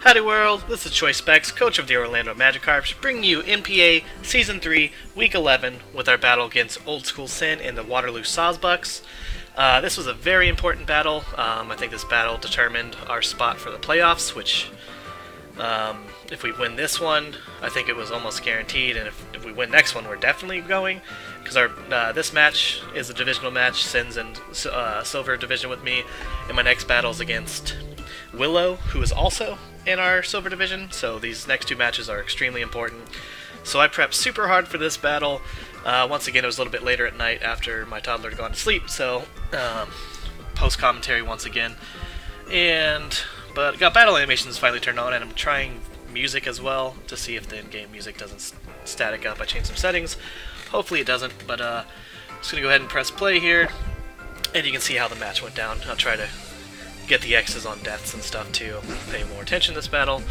Howdy world, this is Sawsbucks, coach of the Orlando Magikarps, bringing you NPA Season 3, Week 11, with our battle against Old School Sin and the Waterloo Sawsbucks. This was a very important battle. I think this battle determined our spot for the playoffs, which, if we win this one, I think it was almost guaranteed, and if we win next one, we're definitely going, because this match is a divisional match. Sin's in Silver Division with me, and my next battle is against Willow, who is also in our Silver Division, so these next two matches are extremely important. So I prepped super hard for this battle. Once again, it was a little bit later at night after my toddler had gone to sleep, so post-commentary once again. But got battle animations finally turned on, and I'm trying music as well to see if the in-game music doesn't static up. I changed some settings. Hopefully it doesn't, but I'm just going to go ahead and press play here, and you can see how the match went down. I'll try to get the X's on deaths and stuff to pay more attention to this battle.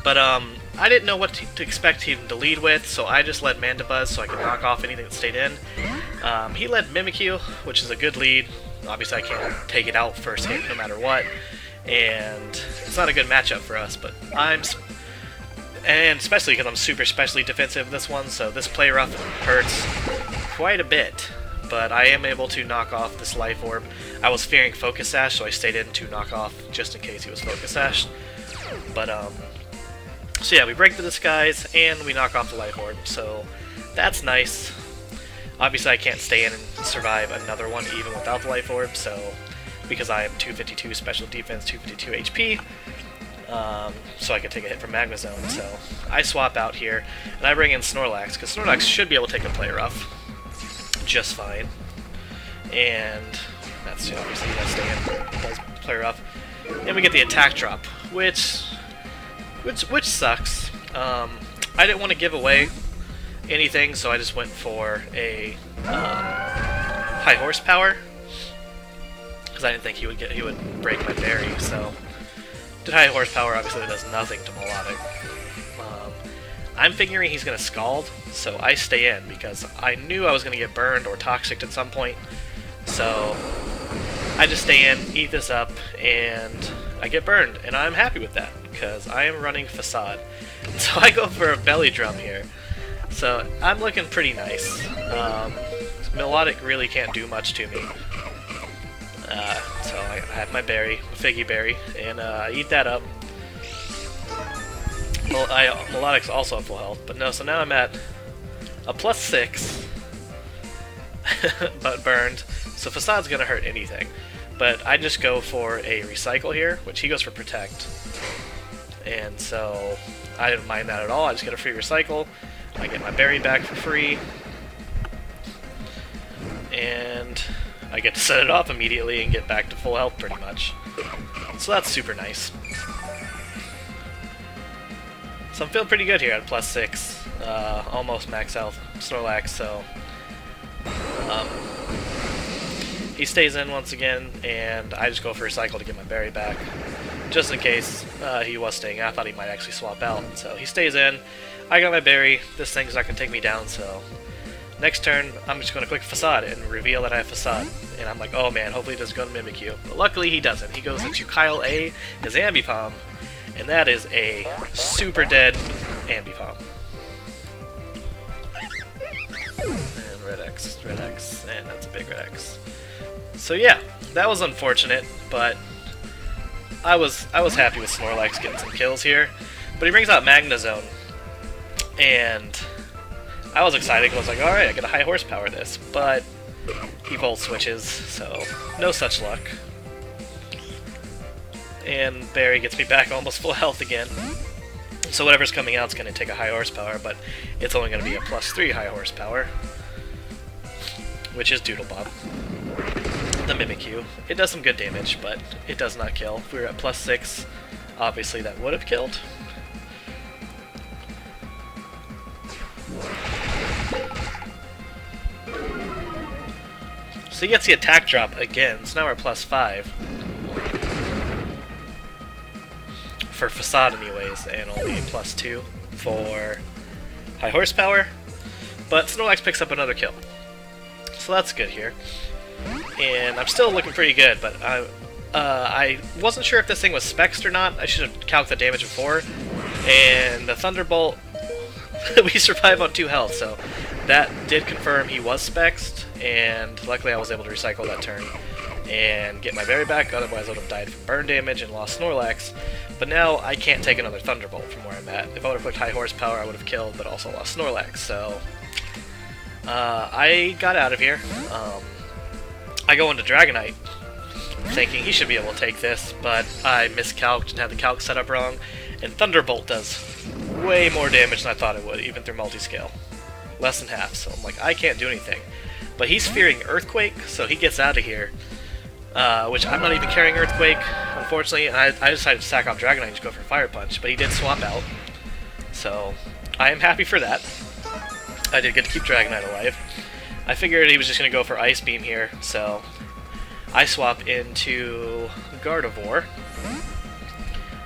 But I didn't know what to expect him to lead with, so I just led Mandibuzz so I could knock off anything that stayed in. He led Mimikyu, which is a good lead. Obviously I can't take it out first hit no matter what, and it's not a good matchup for us, but and especially because I'm super specially defensive this one, so this play rough hurts quite a bit. But I am able to knock off this Life Orb. I was fearing Focus Sash, so I stayed in to knock off just in case he was Focus Sashed. But, so yeah, we break the Disguise, and we knock off the Life Orb, so that's nice. Obviously I can't stay in and survive another one even without the Life Orb, so because I am 252 Special Defense, 252 HP, so I can take a hit from Magma Zone. So I swap out here, and I bring in Snorlax, because Snorlax should be able to take a play rough just fine, and that's obviously gonna stay in, does play rough, and we get the attack drop, which sucks. I didn't want to give away anything, so I just went for a high horsepower because I didn't think he would break my berry. So did high horsepower. Obviously, that does nothing to Melodic. I'm figuring he's going to Scald, so I stay in because I knew I was going to get burned or toxic at some point. So I just stay in, eat this up, and I get burned, and I'm happy with that because I am running Facade. So I go for a belly drum here. So I'm looking pretty nice. Melodic really can't do much to me. So I have my berry, Figgy Berry, and I eat that up. Well, Melodic's also at full health, but no, so now I'm at a +6, but burned, so Facade's gonna hurt anything. But I just go for a Recycle here, which he goes for Protect, and so I didn't mind that at all. I just get a free Recycle, I get my berry back for free, and I get to set it off immediately and get back to full health pretty much. So that's super nice. So I'm feeling pretty good here at +6, almost max health Snorlax, so he stays in once again, and I just go for a cycle to get my berry back, just in case he was staying. I thought he might actually swap out, so he stays in, I got my berry, this thing's not going to take me down, so next turn I'm just going to click Facade and reveal that I have Facade, and I'm like, oh man, hopefully he doesn't go to Mimikyu, but luckily he doesn't. He goes into Kyle A, his Ambipom, and that is a super dead Ambipom. And Red X, and that's a big Red X. So yeah, that was unfortunate, but I was happy with Snorlax getting some kills here. But he brings out Magma Zone, and I was excited because I was like, alright, I get a high horsepower this, but he Volt switches, so no such luck. And Barry gets me back almost full health again. So whatever's coming out is going to take a high horsepower, but it's only going to be a +3 high horsepower, which is Doodlebob. The Mimikyu. It does some good damage, but it does not kill. If we were at +6, obviously that would have killed. So he gets the attack drop again, so now we're +5. For Facade anyways, and only a +2 for high horsepower, but Snorlax picks up another kill, so that's good here. And I'm still looking pretty good, but I wasn't sure if this thing was spexed or not. I should have calculated the damage before. And the Thunderbolt, we survive on 2 health, so that did confirm he was spexed, and luckily I was able to recycle that turn and get my berry back, otherwise I would have died from burn damage and lost Snorlax. But now I can't take another Thunderbolt from where I'm at. If I would have clicked high horsepower, I would have killed, but also lost Snorlax, so I got out of here. I go into Dragonite, thinking he should be able to take this, but I miscalced and had the calc set up wrong, and Thunderbolt does way more damage than I thought it would, even through multiscale. Less than half, so I'm like, I can't do anything. But he's fearing Earthquake, so he gets out of here, which I'm not even carrying Earthquake, unfortunately, and I decided to sack off Dragonite and just go for Fire Punch, but he did swap out, so I am happy for that. I did get to keep Dragonite alive. I figured he was just going to go for Ice Beam here, so I swap into Gardevoir,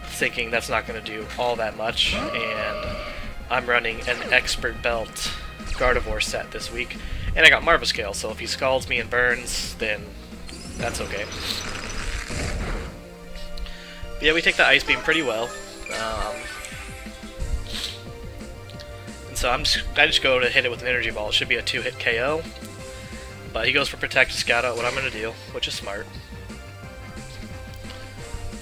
thinking that's not going to do all that much, and I'm running an Expert Belt Gardevoir set this week, and I got Marble Scale, so if he scalds me and burns, then that's okay. But yeah, we take the Ice Beam pretty well. And so I just go to hit it with an Energy Ball. It should be a 2-hit KO. But he goes for Protect to scout out what I'm going to do, which is smart.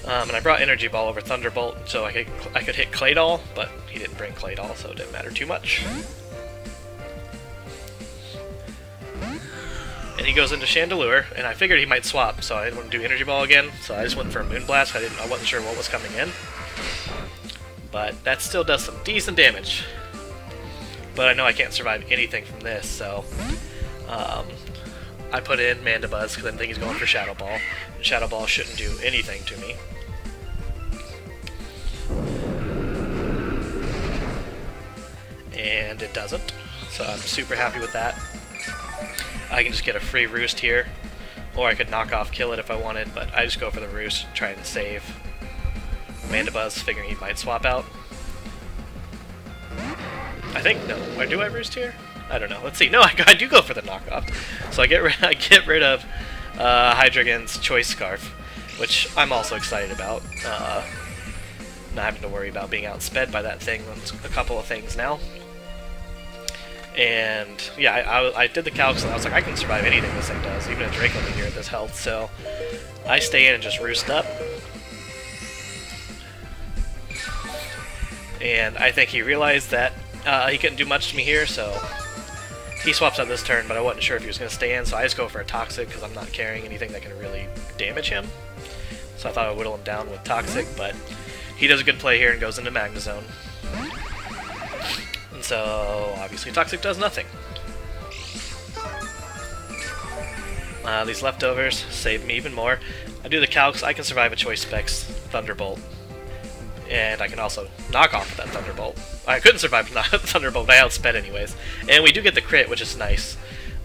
And I brought Energy Ball over Thunderbolt, so I could hit Claydol, but he didn't bring Claydol, so it didn't matter too much. And he goes into Chandelure, and I figured he might swap, so I didn't want to do Energy Ball again, so I just went for a Moonblast. I wasn't sure what was coming in. But that still does some decent damage. But I know I can't survive anything from this, so I put in Mandibuzz because I think he's going for Shadow Ball. And Shadow Ball shouldn't do anything to me. And it doesn't, so I'm super happy with that. I can just get a free Roost here, or I could knock off kill it if I wanted, but I just go for the Roost, try and save Mandibuzz, figuring he might swap out. I think, no, or do I Roost here? I don't know, let's see. No, I do go for the knockoff. So I get rid of Hydreigon's Choice Scarf, which I'm also excited about. Not having to worry about being outsped by that thing on a couple of things now. And yeah, I did the calcs and I was like, I can survive anything this thing does, even a Draco here at this health, so I stay in and just Roost up. And I think he realized that he couldn't do much to me here, so he swaps out this turn, but I wasn't sure if he was going to stay in, so I just go for a Toxic because I'm not carrying anything that can really damage him. So I thought I would whittle him down with Toxic, but he does a good play here and goes into Magnezone. And so, obviously, Toxic does nothing. These leftovers save me even more. I do the calcs, I can survive a Choice Specs Thunderbolt. And I can also knock off that Thunderbolt. I couldn't survive Thunderbolt, but I outsped anyways. And we do get the crit, which is nice.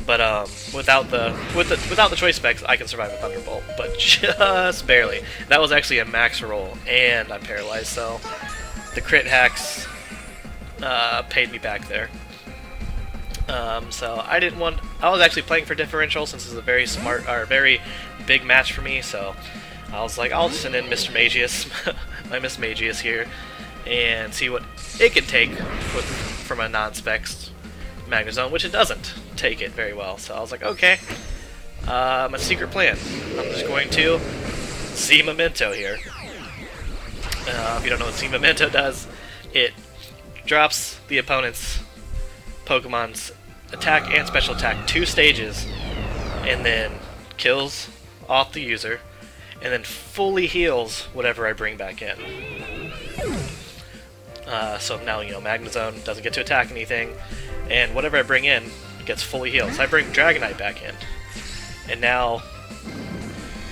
But without the Choice Specs, I can survive a Thunderbolt, but just barely. That was actually a max roll, and I'm paralyzed, so the crit hacks paid me back there. So I didn't want. I was actually playing for differential since it's a very smart or very big match for me. So I was like, I'll send in Mr. Magius, my Miss Magius here, and see what it can take from a non-specs Magnezone, which it doesn't take it very well. So I was like, okay, my secret plan. I'm just going to Z Memento here. If you don't know what Z Memento does, it drops the opponent's Pokemon's attack and special attack 2 stages, and then kills off the user, and then fully heals whatever I bring back in. So now, you know, Magnezone doesn't get to attack anything, and whatever I bring in gets fully healed. So I bring Dragonite back in, and now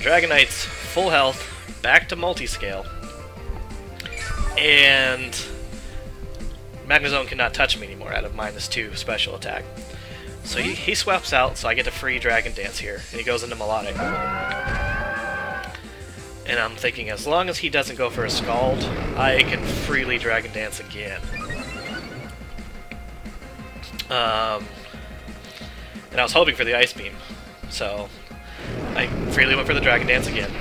Dragonite's full health, back to multiscale, and Magnezone cannot touch me anymore out of -2 special attack. So he swaps out, so I get a free Dragon Dance here, and he goes into Melodic. And I'm thinking, as long as he doesn't go for a Scald, I can freely Dragon Dance again. And I was hoping for the Ice Beam, so I freely went for the Dragon Dance again.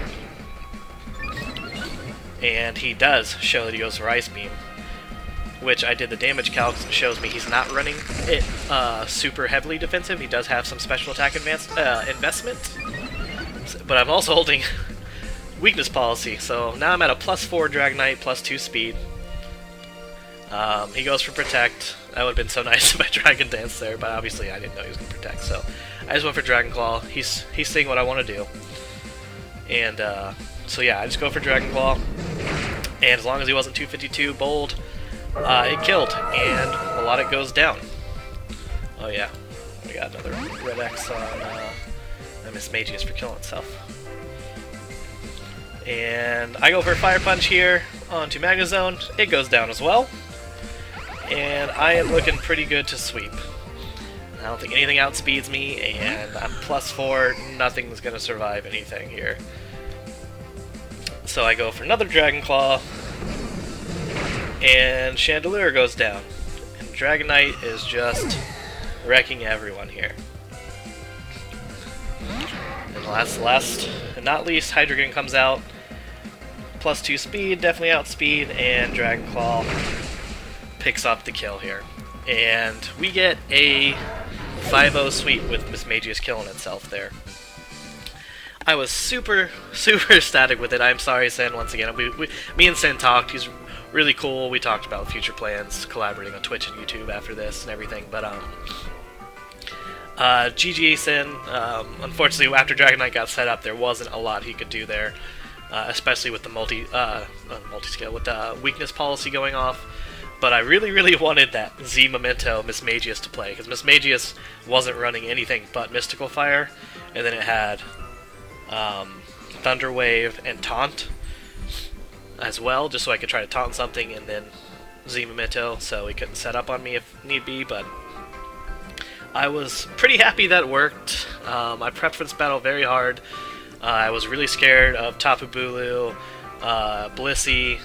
and he does show that he goes for Ice Beam, which I did the damage calcs and shows me he's not running it super heavily defensive. He does have some special attack investment, but I'm also holding weakness policy, so now I'm at a +4 Dragonite, +2 speed. He goes for Protect. That would have been so nice if I Dragon Dance there, but obviously I didn't know he was going to Protect, so I just went for Dragon Claw. He's seeing what I want to do. And so yeah, I just go for Dragon Claw, and as long as he wasn't 252 bold, it killed, and Melodic goes down. Oh yeah, we got another red X on Mismagius for killing itself. And I go for Fire Punch here onto Magnezone. It goes down as well. And I am looking pretty good to sweep. I don't think anything outspeeds me, and I'm +4. Nothing's going to survive anything here. So I go for another Dragon Claw, and Chandelure goes down. And Dragonite is just wrecking everyone here. And last and not least, Hydreigon comes out. +2 speed, definitely outspeed, and Dragon Claw picks up the kill here. And we get a 5-0 sweep with Mismagius killing itself there. I was super ecstatic with it. I'm sorry, Sen, once again. Me and Sen talked. He's really cool. We talked about future plans, collaborating on Twitch and YouTube after this and everything. But GG Sen. Unfortunately, after Dragonite got set up, there wasn't a lot he could do there, especially with the multi-scale, with the weakness policy going off. But I really wanted that Z Memento Mismagius to play, because Mismagius wasn't running anything but Mystical Fire, and then it had Thunder Wave and Taunt as well, just so I could try to taunt something and then Z Memento, so he couldn't set up on me if need be. But I was pretty happy that worked. I prepped for this battle very hard. I was really scared of Tapu Bulu, Blissey,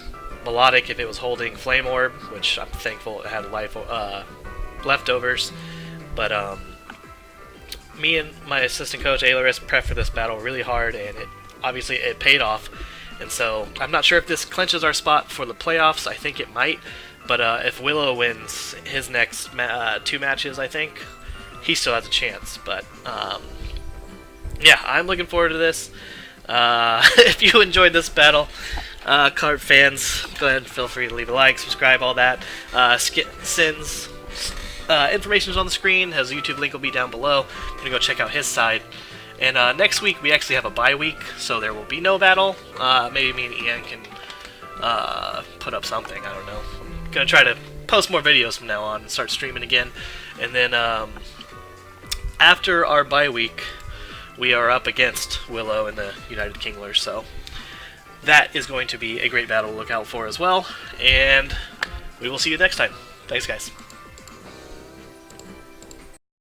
Melodic if it was holding Flame Orb, which I'm thankful it had life leftovers. But me and my assistant coach Ailaris prepped for this battle really hard, and obviously it paid off. And so I'm not sure if this clinches our spot for the playoffs. I think it might. But if Willow wins his next 2 matches, I think he still has a chance. But yeah, I'm looking forward to this. If you enjoyed this battle, Karp fans, go ahead and feel free to leave a like, subscribe, all that. Sin's information is on the screen. His YouTube link will be down below. You can go check out his side. And next week we actually have a bye week, so there will be no battle. Maybe me and Ian can put up something. I don't know. I'm gonna try to post more videos from now on and start streaming again. And then after our bye week, we are up against Willow and the United Kinglers, so that is going to be a great battle to look out for as well. And we will see you next time. Thanks, guys.